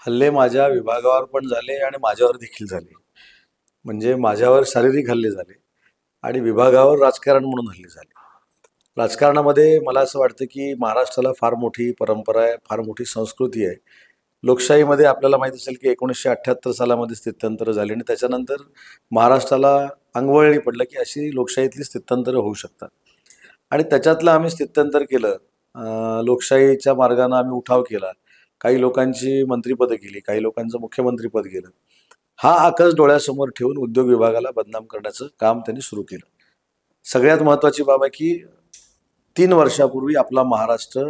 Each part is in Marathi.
हल्ले माझ्या विभागावर पण झाले आणि माझ्यावर देखील झाले. म्हणजे माझ्यावर शारीरिक हल्ले झाले आणि विभागावर राजकारण म्हणून हल्ले झाले. राजकारणामध्ये मला असं वाटतं की महाराष्ट्राला फार मोठी परंपरा आहे, फार मोठी संस्कृती आहे. लोकशाहीमध्ये आपल्याला माहीत असेल की 1978 सालामध्ये स्थित्यंतर झाली आणि त्याच्यानंतर महाराष्ट्राला अंगवळणी पडलं की अशी लोकशाहीतली स्थित्यंतरं होऊ शकतात. आणि त्याच्यातलं आम्ही स्थित्यंतर केलं. लोकशाहीच्या मार्गानं आम्ही उठाव केला. काही लोकांची मंत्रिपदं केली, काही लोकांचं मुख्यमंत्रीपद गेलं. हा आकस डोळ्यासमोर ठेवून उद्योग विभागाला बदनाम करण्याचं काम त्यांनी सुरू केलं. सगळ्यात महत्त्वाची बाब आहे की 3 वर्षापूर्वी आपला महाराष्ट्र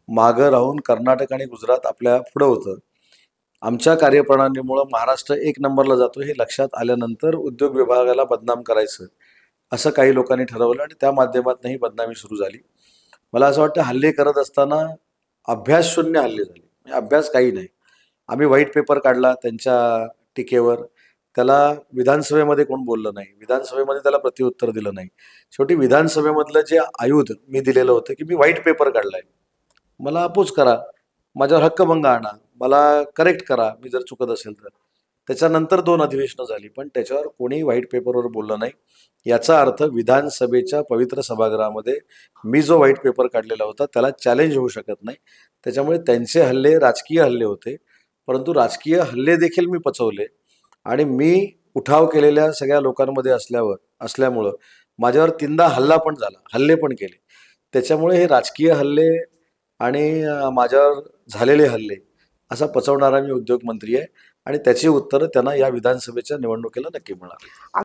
मागं राहून कर्नाटक आणि गुजरात आपल्या पुढं होतं. आमच्या कार्यप्रणालीमुळं महाराष्ट्र 1 नंबरला जातो हे लक्षात आल्यानंतर उद्योग विभागाला बदनाम करायचं असं काही लोकांनी ठरवलं आणि त्या माध्यमातून ही बदनामी सुरू झाली. मला असं वाटतं हल्ले करत असताना अभ्यासशून्य हल्ले झाले. म्हणजे अभ्यास काही नाही. आम्ही व्हाईट पेपर काढला त्यांच्या टीकेवर. त्याला विधानसभेमध्ये कोण बोललं नाही. विधानसभेमध्ये त्याला प्रत्युत्तर दिलं नाही. शेवटी विधानसभेमधलं जे आयुध मी दिलेलं होतं की मी व्हाईट पेपर काढलाय. मला अपोज करा. माझ्यावर हक्कभंग आणा. मला करेक्ट करा मी जर चुकत असेल तर. त्याच्यानंतर 2 अधिवेशनं झाली. पण त्याच्यावर कोणीही व्हाईट पेपरवर बोललं नाही. याचा अर्थ विधानसभेच्या पवित्र सभागृहामध्ये मी जो व्हाईट पेपर काढलेला होता त्याला चॅलेंज होऊ शकत नाही. त्याच्यामुळे त्यांचे हल्ले राजकीय हल्ले होते. परंतु राजकीय हल्ले देखील मी पचवले आणि मी उठाव केलेल्या सगळ्या लोकांमध्ये असल्यामुळं माझ्यावर 3दा हल्ला पण झाला. हल्ले पण केले. त्याच्यामुळे हे राजकीय हल्ले आणि माझ्यावर झालेले हल्ले असा पचवणारा मी उद्योगमंत्री आहे आणि त्याची उत्तरं त्यांना या विधानसभेच्या निवडणुकीला नक्की मिळाली.